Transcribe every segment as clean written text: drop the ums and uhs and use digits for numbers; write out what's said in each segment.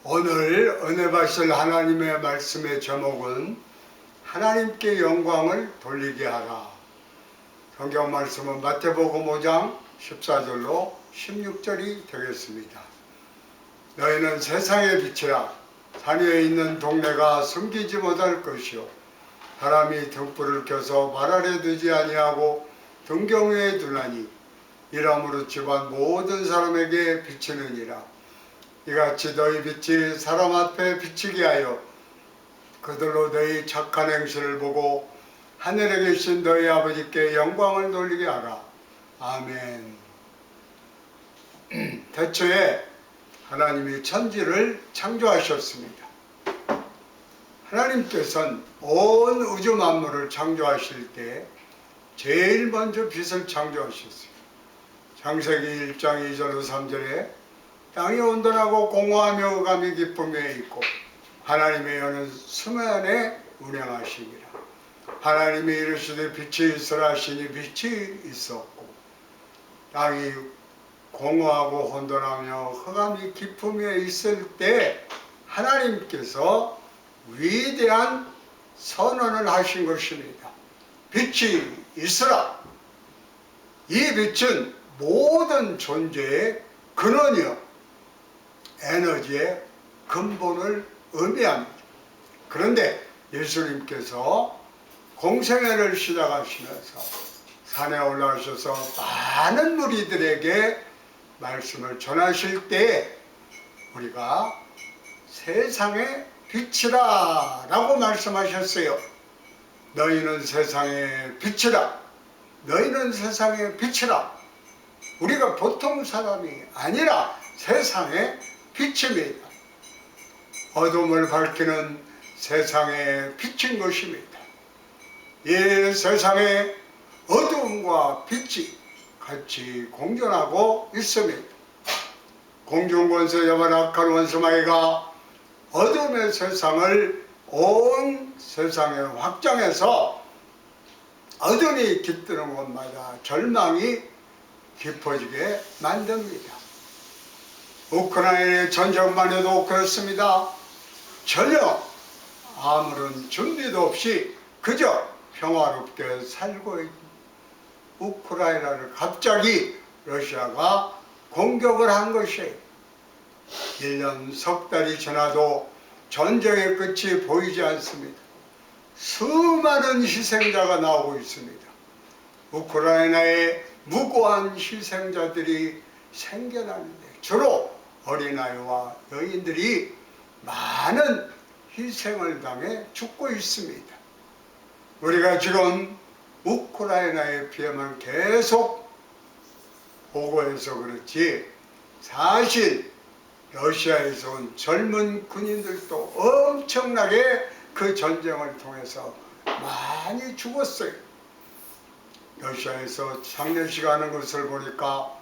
오늘 은혜 받으실 하나님의 말씀의 제목은 하나님께 영광을 돌리게 하라. 성경 말씀은 마태복음 5장 14절로 16절이 되겠습니다. 너희는 세상의 빛이라. 산 위에 있는 동네가 숨기지 못할 것이요 사람이 등불을 켜서 말 아래 두지 아니하고 등경 위에 두나니 이러므로 집안 모든 사람에게 비치느니라. 이같이 너희 빛이 사람 앞에 비치게 하여 그들로 너희 착한 행실을 보고 하늘에 계신 너희 아버지께 영광을 돌리게 하라. 아멘. 태초에 하나님이 천지를 창조하셨습니다. 하나님께서는 온 우주 만물을 창조하실 때 제일 먼저 빛을 창조하셨어요. 창세기 1장 2절 3절에 땅이 온전하고 공허하며 흑암이 깊음에 있고 하나님의 여는 수면에 운행하시니라. 하나님이 이르시되 빛이 있으라 하시니 빛이 있었고 땅이 공허하고 혼돈하며 흑암이 깊음에 있을 때 하나님께서 위대한 선언을 하신 것입니다. 빛이 있으라. 이 빛은 모든 존재의 근원이요 에너지의 근본을 의미합니다. 그런데 예수님께서 공생애를 시작하시면서 산에 올라가셔서 많은 무리들에게 말씀을 전하실 때 우리가 세상의 빛이라 라고 말씀하셨어요. 너희는 세상의 빛이라. 너희는 세상의 빛이라. 우리가 보통 사람이 아니라 세상의 빛입니다. 어둠을 밝히는 세상의 빛인 것입니다. 이 세상에 어둠과 빛이 같이 공존하고 있습니다. 공중권세 여만 악한 원수마귀가 어둠의 세상을 온 세상에 확장해서 어둠이 깃드는 곳마다 절망이 깊어지게 만듭니다. 우크라이나의 전쟁만 해도 그렇습니다. 전혀 아무런 준비도 없이 그저 평화롭게 살고 있는 우크라이나를 갑자기 러시아가 공격을 한 것이에요. 1년 석 달이 지나도 전쟁의 끝이 보이지 않습니다. 수많은 희생자가 나오고 있습니다. 우크라이나의 무고한 희생자들이 생겨나는데 주로 어린아이와 여인들이 많은 희생을 당해 죽고 있습니다. 우리가 지금 우크라이나의 피해만 계속 보고해서 그렇지 사실 러시아에서 온 젊은 군인들도 엄청나게 그 전쟁을 통해서 많이 죽었어요. 러시아에서 장례식 하는 것을 보니까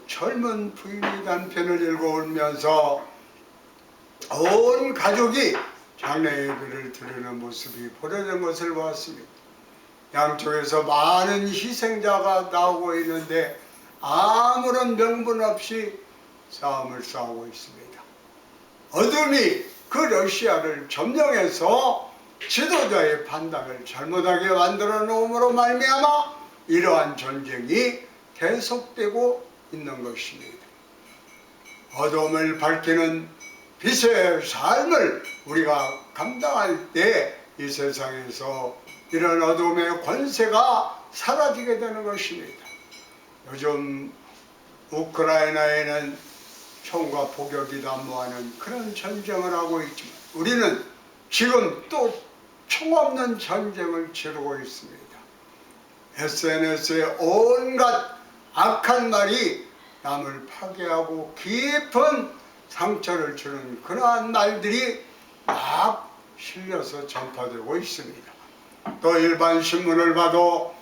젊은 부인이 남편을 일고 울면서 온 가족이 장례 예배를 드리는 모습이 보려진 것을 보았습니다. 양쪽에서 많은 희생자가 나오고 있는데 아무런 명분 없이 싸움을 싸우고 있습니다. 어둠이 그 러시아를 점령해서 지도자의 판단을 잘못하게 만들어 놓음으로 말미암아 이러한 전쟁이 계속되고 있는 것입니다. 어둠을 밝히는 빛의 삶을 우리가 감당할 때 이 세상에서 이런 어둠의 권세가 사라지게 되는 것입니다. 요즘 우크라이나에는 총과 폭격이 난무하는 그런 전쟁을 하고 있지만 우리는 지금 또 총 없는 전쟁을 치르고 있습니다. SNS에 온갖 악한 말이 남을 파괴하고 깊은 상처를 주는 그러한 말들이 막 실려서 전파되고 있습니다. 또 일반 신문을 봐도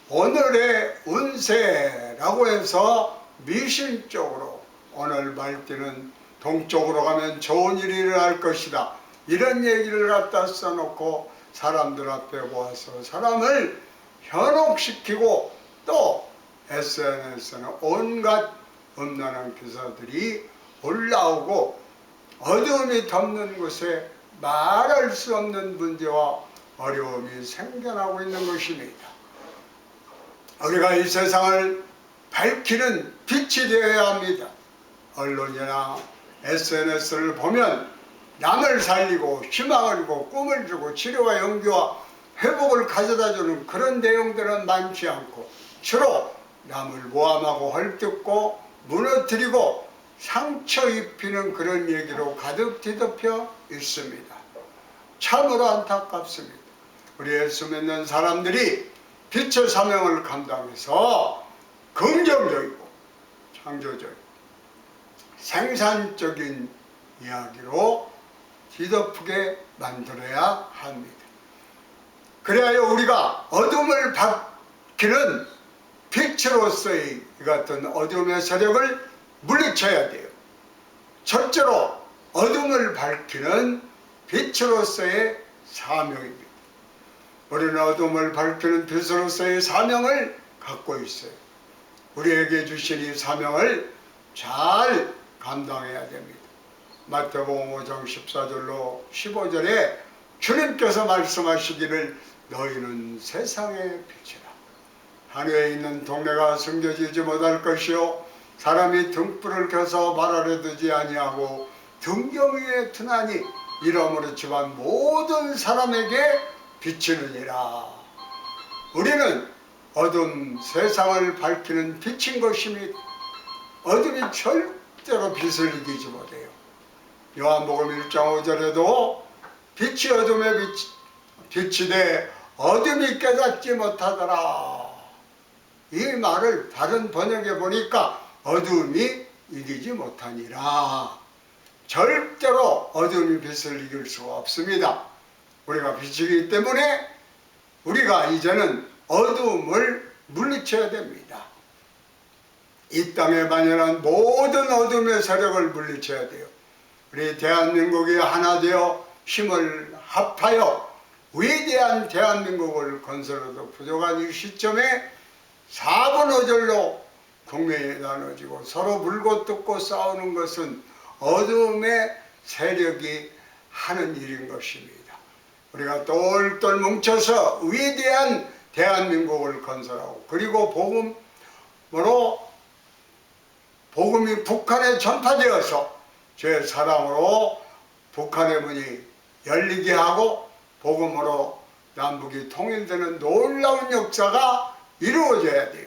오늘의 운세라고 해서 미신적으로 오늘 말띠는 동쪽으로 가면 좋은 일이 일어날 것이다. 이런 얘기를 갖다 써놓고 사람들 앞에 모아서 사람을 현혹시키고 또 SNS에는 온갖 음란한 기사들이 올라오고 어두움이 덮는 곳에 말할 수 없는 문제와 어려움이 생겨나고 있는 것입니다. 우리가 이 세상을 밝히는 빛이 되어야 합니다. 언론이나 SNS를 보면 남을 살리고 희망을 주고 꿈을 주고 치료와 연구와 회복을 가져다주는 그런 내용들은 많지 않고 주로 남을 모함하고 헐뜯고 무너뜨리고 상처 입히는 그런 얘기로 가득 뒤덮여 있습니다. 참으로 안타깝습니다. 우리 예수 믿는 사람들이 빛의 사명을 감당해서 긍정적이고 창조적이고 생산적인 이야기로 뒤덮게 만들어야 합니다. 그래야 우리가 어둠을 밝히는 빛으로서의 이 같은 어둠의 세력을 물리쳐야 돼요. 첫째로 어둠을 밝히는 빛으로서의 사명입니다. 우리는 어둠을 밝히는 빛으로서의 사명을 갖고 있어요. 우리에게 주신 이 사명을 잘 감당해야 됩니다. 마태복음 5장 14절로 15절에 주님께서 말씀하시기를 너희는 세상의 빛이라. 하늘에 있는 동네가 숨겨지지 못할 것이요 사람이 등불을 켜서 발 아래 두지 아니하고 등경 위에 두나니 이러므로 집안 모든 사람에게 비치느니라. 우리는 어둠 세상을 밝히는 빛인 것입니다. 어둠이 절대로 빛을 이기지 못해요. 요한복음 1장 5절에도 빛이 어둠에 빛이 어둠이 깨닫지 못하더라. 이 말을 다른 번역에 보니까 어둠이 이기지 못하니라. 절대로 어둠이 빛을 이길 수가 없습니다. 우리가 빛이기 때문에 우리가 이제는 어둠을 물리쳐야 됩니다. 이 땅에 만연한 모든 어둠의 세력을 물리쳐야 돼요. 우리 대한민국이 하나 되어 힘을 합하여 위대한 대한민국을 건설해도 부족한 이 시점에 4분 5절로 국민이 나눠지고 서로 물고 뜯고 싸우는 것은 어둠의 세력이 하는 일인 것입니다. 우리가 똘똘 뭉쳐서 위대한 대한민국을 건설하고 그리고 복음이 북한에 전파되어서 제 사랑으로 북한의 문이 열리게 하고 복음으로 남북이 통일되는 놀라운 역사가 이루어져야 돼요.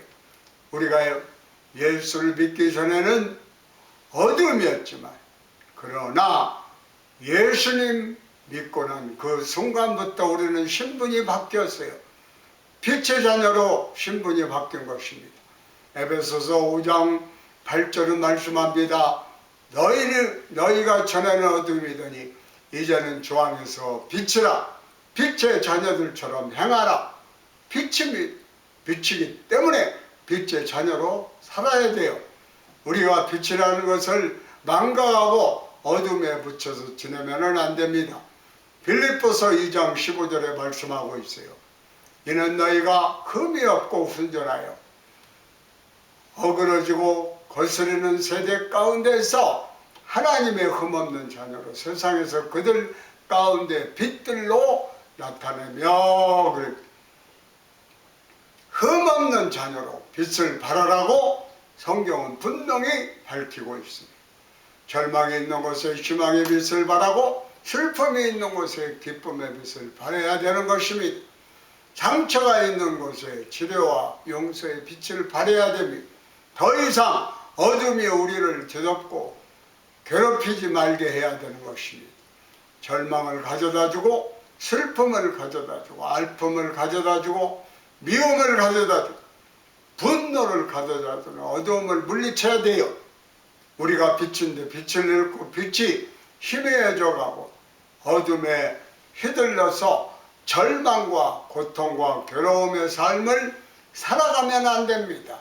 우리가 예수를 믿기 전에는 어둠이었지만 그러나 예수님 믿고 난 그 순간부터 우리는 신분이 바뀌었어요. 빛의 자녀로 신분이 바뀐 것입니다. 에베소서 5장 8절은 말씀합니다. 너희가 전에는 어둠이더니 이제는 주 안에서 빛이라. 빛의 자녀들처럼 행하라. 빛이기 때문에 빛의 자녀로 살아야 돼요. 우리가 빛이라는 것을 망각하고 어둠에 붙여서 지내면 안 됩니다. 빌립보서 2장 15절에 말씀하고 있어요. 이는 너희가 흠이 없고 순전하여 어그러지고 거스르는 세대 가운데서 하나님의 흠없는 자녀로 세상에서 그들 가운데 빛들로 나타내며 흠없는 자녀로 빛을 발하라고 성경은 분명히 밝히고 있습니다. 절망이 있는 곳에 희망의 빛을 발하고 슬픔이 있는 곳에 기쁨의 빛을 발해야 되는 것입니다. 상처가 있는 곳에 치료와 용서의 빛을 발해야 됩니다. 더 이상 어둠이 우리를 뒤덮고 괴롭히지 말게 해야 되는 것입니다. 절망을 가져다주고 슬픔을 가져다주고 아픔을 가져다주고 미움을 가져다주고 분노를 가져다주는 어두움을 물리쳐야 돼요. 우리가 빛인데 빛을 잃고 빛이 희미해져 가고 어둠에 휘둘려서 절망과 고통과 괴로움의 삶을 살아가면 안 됩니다.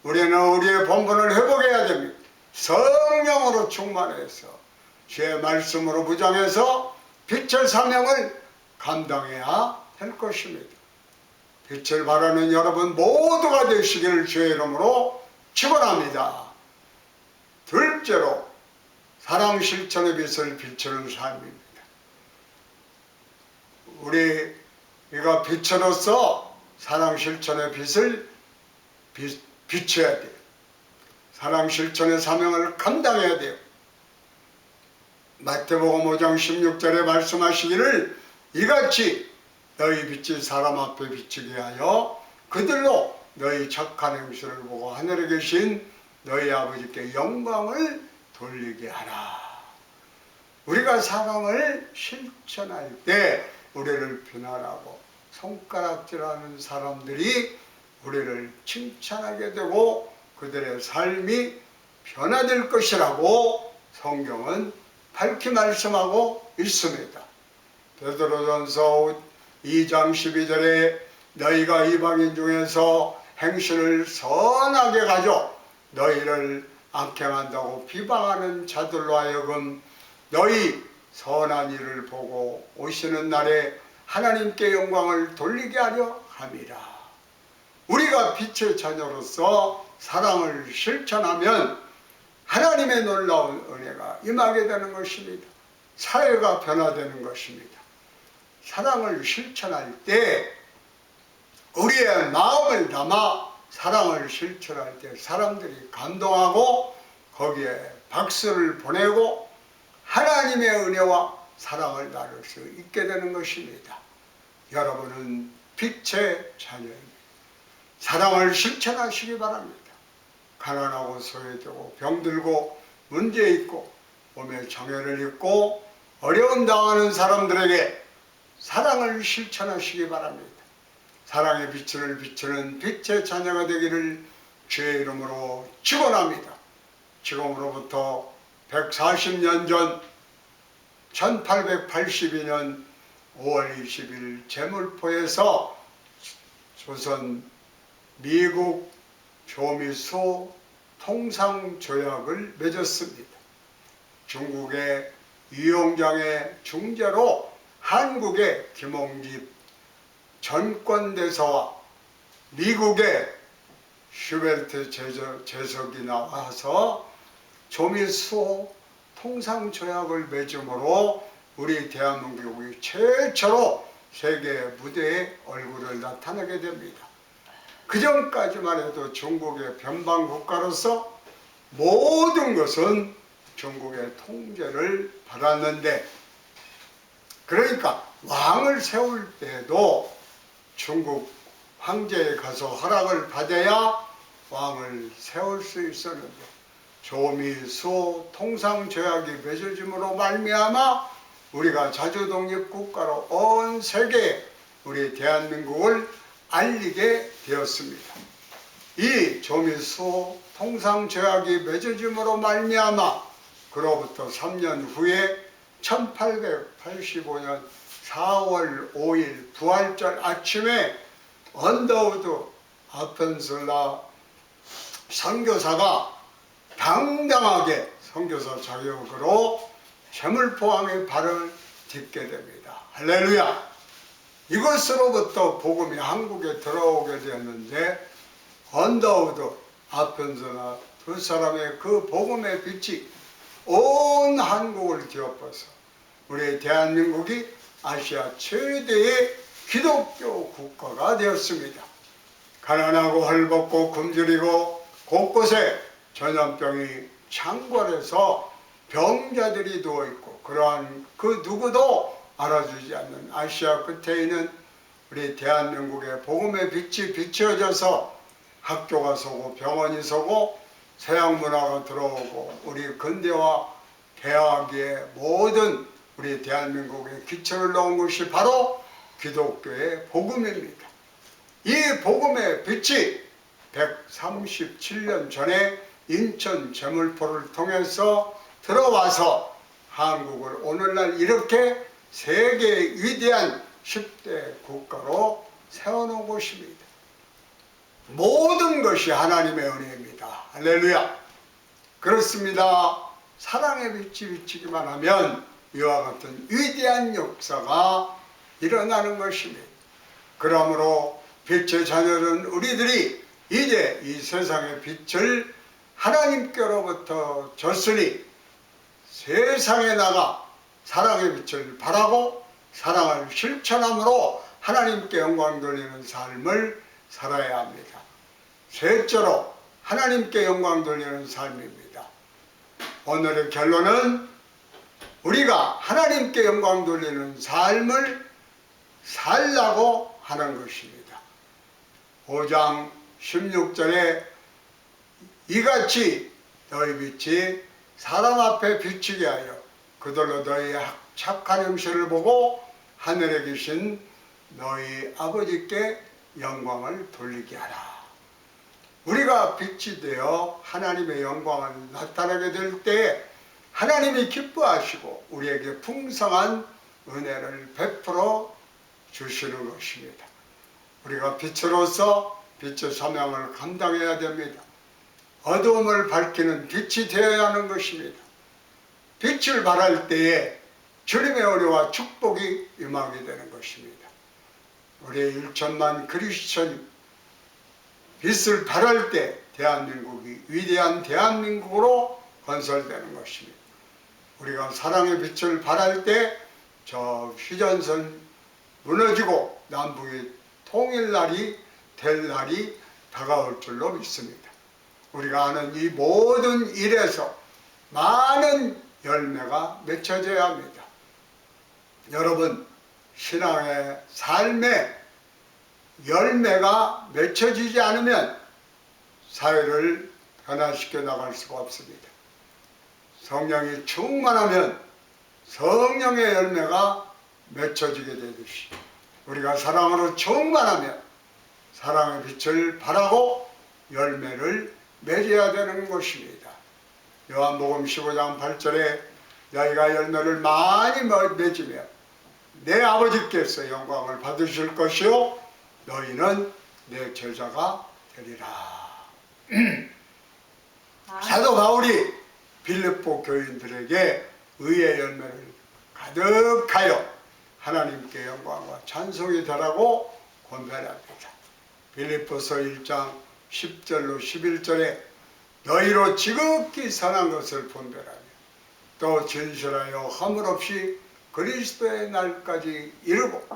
우리는 우리의 본분을 회복해야 됩니다. 성령으로 충만해서 주의 말씀으로 무장해서 빛의 사명을 감당해야 할 것입니다. 빛을 바라는 여러분 모두가 되시기를 주의 이름으로 축원합니다. 둘째로 사랑 실천의 빛을 비추는 삶입니다. 우리가 빛으로서 사랑 실천의 빛을 비춰야 돼요. 사랑 실천의 사명을 감당해야 돼요. 마태복음 5장 16절에 말씀하시기를 이같이 너희 빛이 사람 앞에 비추게 하여 그들로 너희 착한 행실을 보고 하늘에 계신 너희 아버지께 영광을 돌리게 하라. 우리가 사랑을 실천할 때 우리를 비난하고 손가락질하는 사람들이 우리를 칭찬하게 되고 그들의 삶이 변화될 것이라고 성경은 밝히 말씀하고 있습니다. 베드로전서 2장 12절에 너희가 이방인 중에서 행실을 선하게 가져 너희를 악행한다고 비방하는 자들로 하여금 너희 선한 일을 보고 오시는 날에 하나님께 영광을 돌리게 하려 함이라. 우리가 빛의 자녀로서 사랑을 실천하면 하나님의 놀라운 은혜가 임하게 되는 것입니다. 사회가 변화되는 것입니다. 사랑을 실천할 때 우리의 마음을 담아 사랑을 실천할 때 사람들이 감동하고 거기에 박수를 보내고 하나님의 은혜와 사랑을 나눌 수 있게 되는 것입니다. 여러분은 빛의 자녀입니다. 사랑을 실천하시기 바랍니다. 가난하고 소외되고 병들고 문제 있고 몸에 장애를 입고 어려움 당하는 사람들에게 사랑을 실천하시기 바랍니다. 사랑의 빛을 비추는 빛의 자녀가 되기를 주의 이름으로 축원합니다. 지금으로부터 140년 전 1882년 5월 20일 제물포에서 조선 미국 조미수 통상조약을 맺었습니다. 중국의 유영장의 중재로 한국의 김홍집 전권대사와 미국의 슈베르트 제석이 나와서 조미수 통상조약을 맺음으로 우리 대한민국이 최초로 세계 무대에 얼굴을 나타내게 됩니다. 그 전까지만 해도 중국의 변방국가로서 모든 것은 중국의 통제를 받았는데, 그러니까 왕을 세울 때도 중국 황제에 가서 허락을 받아야 왕을 세울 수 있었는데 조미수 통상조약이 맺어짐으로 말미암아 우리가 자주독립국가로 온 세계에 우리 대한민국을 알리게 되었습니다. 이 조미수 통상조약이 맺어짐으로 말미암아 그로부터 3년 후에 1885년 4월 5일 부활절 아침에 언더우드 아펜슬라 선교사가 당당하게 선교사 자격으로 제물포항의 발을 딛게 됩니다. 할렐루야! 이것으로부터 복음이 한국에 들어오게 되었는데 언더우드 아펜슬라 두 사람의 그 복음의 빛이 온 한국을 뒤엎어서 우리 대한민국이 아시아 최대의 기독교 국가가 되었습니다. 가난하고 헐벗고 굶주리고 곳곳에 전염병이 창궐해서 병자들이 누워있고 그러한 그 누구도 알아주지 않는 아시아 끝에 있는 우리 대한민국의 복음의 빛이 비춰져서 학교가 서고 병원이 서고 서양 문화가 들어오고 우리 근대화 대화기의 모든 우리 대한민국의 기초를 놓은 것이 바로 기독교의 복음입니다. 이 복음의 빛이 137년 전에 인천 제물포를 통해서 들어와서 한국을 오늘날 이렇게 세계의 위대한 10대 국가로 세워놓은 것입니다. 모든 것이 하나님의 은혜입니다. 할렐루야! 그렇습니다. 사랑의 빛이 비치기만 하면 이와 같은 위대한 역사가 일어나는 것입니다. 그러므로 빛의 자녀는 우리들이 이제 이 세상의 빛을 하나님께로부터 줬으니 세상에 나가 사랑의 빛을 발하고 사랑을 실천함으로 하나님께 영광 돌리는 삶을 살아야 합니다. 셋째로 하나님께 영광 돌리는 삶입니다. 오늘의 결론은 우리가 하나님께 영광 돌리는 삶을 살라고 하는 것입니다. 5장 16절에 이같이 너희 빛이 사람 앞에 비치게 하여 그들로 너희 착한 행실을 보고 하늘에 계신 너희 아버지께 영광을 돌리게 하라. 우리가 빛이 되어 하나님의 영광을 나타나게 될 때에 하나님이 기뻐하시고 우리에게 풍성한 은혜를 베풀어 주시는 것입니다. 우리가 빛으로서 빛의 사명을 감당해야 됩니다. 어두움을 밝히는 빛이 되어야 하는 것입니다. 빛을 발할 때에 주님의 은혜와 축복이 임하게 되는 것입니다. 우리의 1천만 크리스천 빛을 발할 때 대한민국이 위대한 대한민국으로 건설되는 것입니다. 우리가 사랑의 빛을 발할 때 저 휴전선 무너지고 남북이 통일날이 될 날이 다가올 줄로 믿습니다. 우리가 하는 이 모든 일에서 많은 열매가 맺혀져야 합니다. 여러분, 신앙의 삶에 열매가 맺혀지지 않으면 사회를 변화시켜 나갈 수가 없습니다. 성령이 충만하면 성령의 열매가 맺혀지게 되듯이 우리가 사랑으로 충만하면 사랑의 빛을 발하고 열매를 맺어야 되는 것입니다. 요한복음 15장 8절에 너희가 열매를 많이 맺으며 내 아버지께서 영광을 받으실 것이요 너희는 내 제자가 되리라. 사도 바울이 빌립보 교인들에게 의의 열매를 가득하여 하나님께 영광과 찬송이 되라고 권면합니다. 빌립보서 1장 10절로 11절에 너희로 지극히 선한 것을 분별하며 또 진실하여 허물 없이 그리스도의 날까지 이르고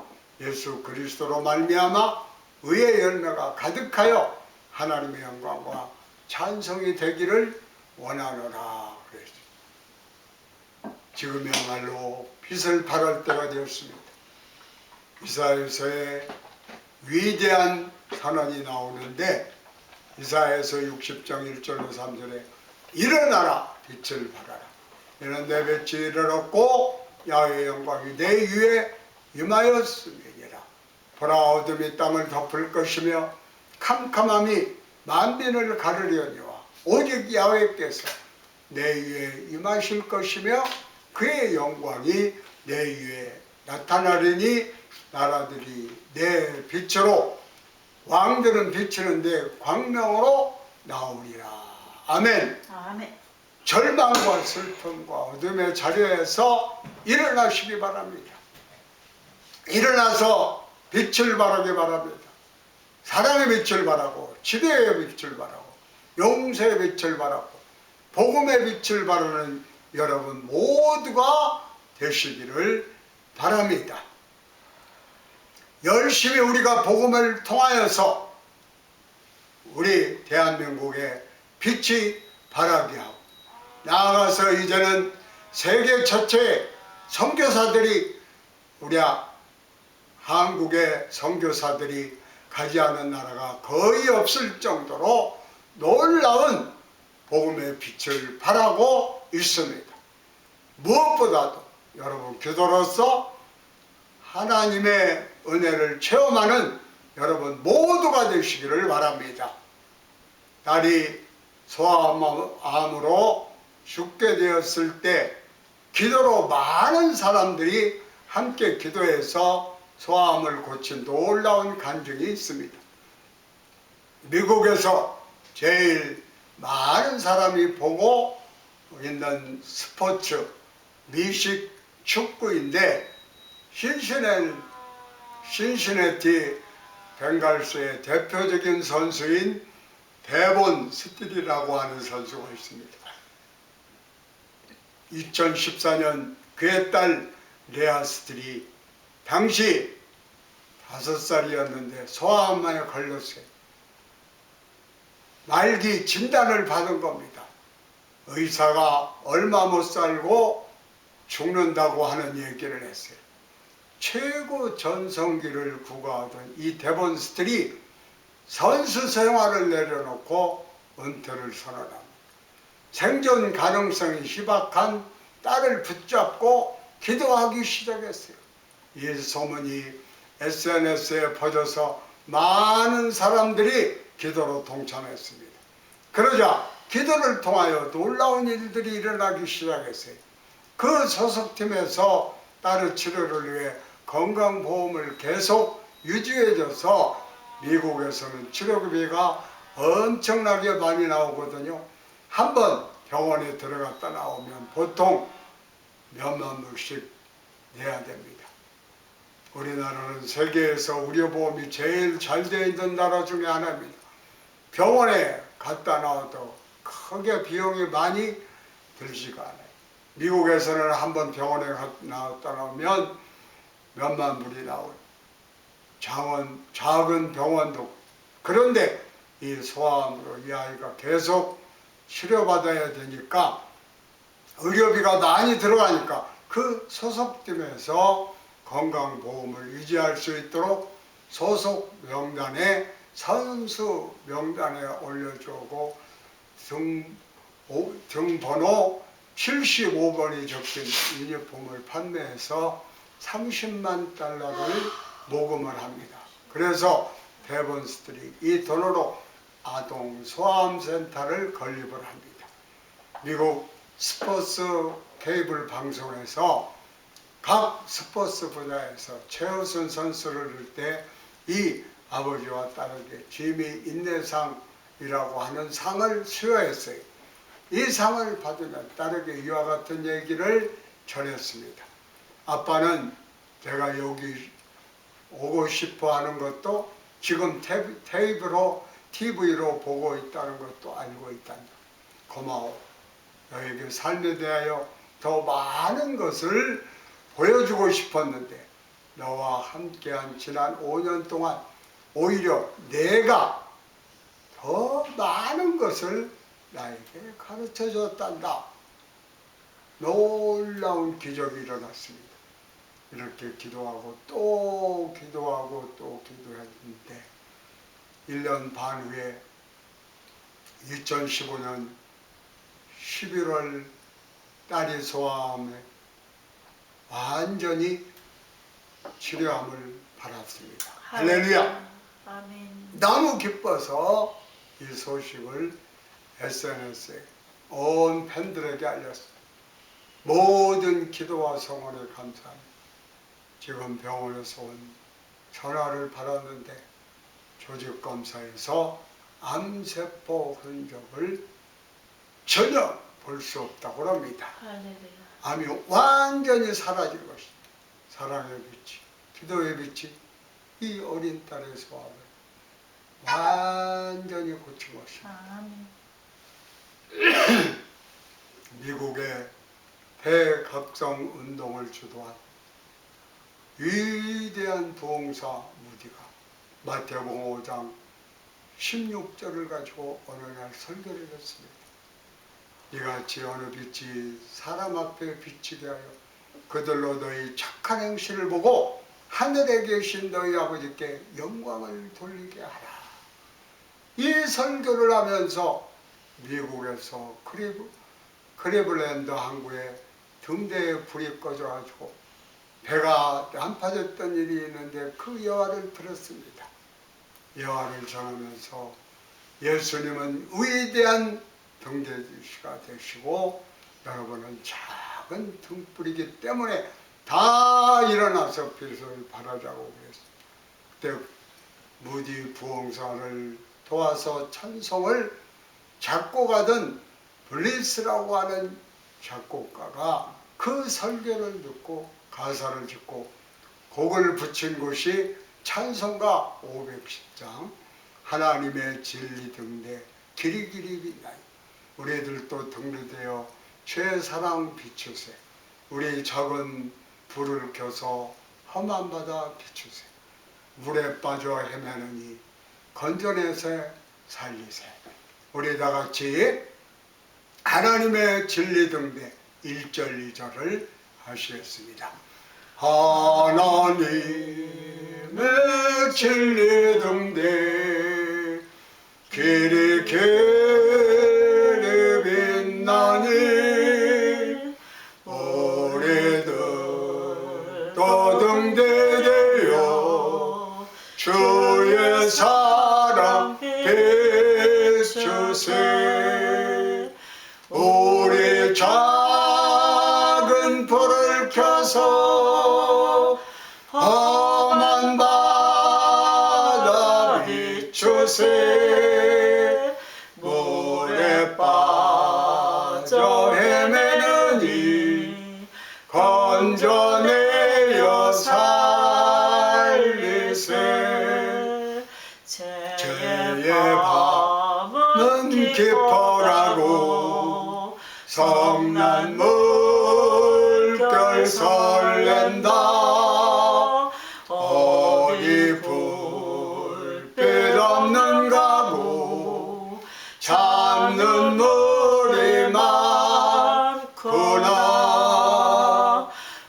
예수 그리스도로 말미암아 의의 열매가 가득하여 하나님의 영광과 찬송이 되기를 원하노라. 그랬습니다. 지금이야말로 빛을 발할 때가 되었습니다. 이사야서에 위대한 선언이 나오는데 이사야서 60장 1절로 3절에 일어나라 빛을 발하라. 이는 내 빛이 이르렀고 야훼의 영광이 내 위에 임하였음이니라. 보라 어둠이 땅을 덮을 것이며 캄캄함이 만민을 가르려니와 오직 야훼께서 내 위에 임하실 것이며 그의 영광이 내 위에 나타나리니 나라들이 내 빛으로 왕들은 비치는데 광명으로 나오리라. 아멘. 아멘. 절망과 슬픔과 어둠의 자리에서 일어나시기 바랍니다. 일어나서 빛을 발하기 바랍니다. 사랑의 빛을 발하고 지혜의 빛을 발하고 용서의 빛을 발하고 복음의 빛을 발하는 여러분 모두가 되시기를 바랍니다. 열심히 우리가 복음을 통하여서 우리 대한민국에 빛이 발하게 하고 나아가서 이제는 세계 전체의 선교사들이 우리 한국의 선교사들이 가지 않은 나라가 거의 없을 정도로 놀라운 복음의 빛을 발하고 있습니다. 무엇보다도 여러분 기도로서 하나님의 은혜를 체험하는 여러분 모두가 되시기를 바랍니다. 딸이 소아암으로 죽게 되었을 때 기도로 많은 사람들이 함께 기도해서 소아암을 고친 놀라운 간증이 있습니다. 미국에서 제일 많은 사람이 보고 있는 스포츠 미식 축구인데 신시내티 벵갈스의 대표적인 선수인 데본 스틸이라고 하는 선수가 있습니다. 2014년 그의 딸 레아스들이 당시 5살이었는데 소아암에 걸렸어요. 말기 진단을 받은 겁니다. 의사가 얼마 못 살고 죽는다고 하는 얘기를 했어요. 최고 전성기를 구가하던 이 데본스트리 선수 생활을 내려놓고 은퇴를 선언합니다. 생존 가능성이 희박한 딸을 붙잡고 기도하기 시작했어요. 이 소문이 SNS에 퍼져서 많은 사람들이 기도로 동참했습니다. 그러자 기도를 통하여 놀라운 일들이 일어나기 시작했어요. 그 소속팀에서 딸의 치료를 위해 건강보험을 계속 유지해줘서 미국에서는 치료비가 엄청나게 많이 나오거든요. 한번 병원에 들어갔다 나오면 보통 몇만 불씩 내야 됩니다. 우리나라는 세계에서 의료보험이 제일 잘 되어 있는 나라 중에 하나입니다. 병원에 갔다 나와도 크게 비용이 많이 들지가 않아요. 미국에서는 한번 병원에 나왔다 나오면 몇만 불이 나오요. 작은 병원도. 그런데 이 소아암으로 이 아이가 계속 치료받아야 되니까 의료비가 많이 들어가니까 그 소속팀에서 건강보험을 유지할 수 있도록 소속 명단에 선수 명단에 올려주고 등번호 75번이 적힌 유니폼을 판매해서 30만 달러를 모금을 합니다. 그래서 데본스트리 이 돈으로 아동 소아암센터를 건립을 합니다. 미국 스포츠 케이블 방송에서 각 스포츠 분야에서 최우선 선수를 줄 때 이 아버지와 딸에게 지미 인내상이라고 하는 상을 수여했어요. 이 상을 받으면 딸에게 이와 같은 얘기를 전했습니다. 아빠는 제가 여기 오고 싶어 하는 것도 지금 TV로 보고 있다는 것도 알고 있단다. 고마워. 너에게 삶에 대하여 더 많은 것을 보여주고 싶었는데 너와 함께한 지난 5년 동안 오히려 내가 더 많은 것을 나에게 가르쳐 줬단다. 놀라운 기적이 일어났습니다. 이렇게 기도하고 또 기도하고 또 기도했는데 1년 반 후에 2015년 11월 딸이 소아암에 완전히 치료함을 받았습니다. 할렐루야! 아멘. 너무 기뻐서 이 소식을 SNS에 온 팬들에게 알렸어요. 모든 기도와 성원에 감사합니다. 지금 병원에서 온 전화를 받았는데 조직검사에서 암세포 흔적을 전혀 볼 수 없다고 합니다. 할렐루야. 암이 완전히 사라진 것입니다. 사랑의 빛이, 기도의 빛이 이 어린 딸의 소아를 완전히 고친 것입니다. 아멘. 미국의 대각성 운동을 주도한 위대한 부흥사 무디가 마태복음 5장 16절을 가지고 어느 날 설교를 했습니다. 이같이 어느 빛이 사람 앞에 비치게 하여 그들로 너희 착한 행실을 보고 하늘에 계신 너희 아버지께 영광을 돌리게 하라. 이 설교를 하면서 미국에서 크리블랜드 항구에 등대에 불이 꺼져가지고 배가 난파됐던 일이 있는데 그 여화를 들었습니다. 여화를 전하면서 예수님은 위대한 등대주시가 되시고 여러분은 작은 등불이기 때문에 다 일어나서 빛을 발하자고 그랬습니다. 그때 무디 부흥사를 도와서 찬송을 작곡하던 블리스라고 하는 작곡가가 그 설교를 듣고 가사를 짓고 곡을 붙인 곳이 찬송가 510장 하나님의 진리 등대 길이 길이 빛나요. 우리들도 등대되어 주의 사랑 비추세. 우리 작은 불을 켜서 험한 바다 비추세. 물에 빠져 헤매느니 건져내세 살리세. 우리 다 같이 하나님의 진리 등대 1절 2절을 하시겠습니다. 하나님의 진리 등대 길이 길이 빛나니 우리들 또 등대되어 주의 사랑 비추세. 우리 작은 불을 켜서 험한 바다 비추세. 물에 빠져 헤매느니 건져내어 살리세. 죄의 밤은 깊어라고 성난 물결 설렌다. 어디 불빛 없는가고 찾는 물이 많구나.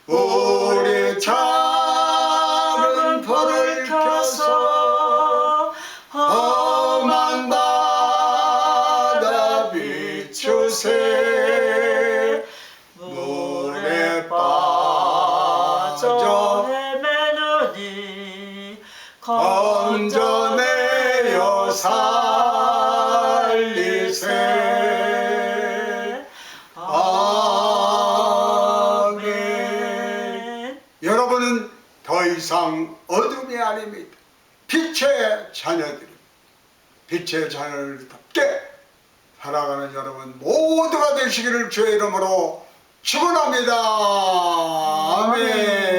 우리 작은 불을 켜서 험한 바다 비추세. 물에 빠져 헤매느니 건져내어 살리세. 아멘. 여러분은 더 이상 어둠이 아닙니다. 빛의 자녀들입니다. 빛의 자녀들답게 살아가는 여러분 모두가 되시기를 주의 이름으로 축원합니다. 아멘.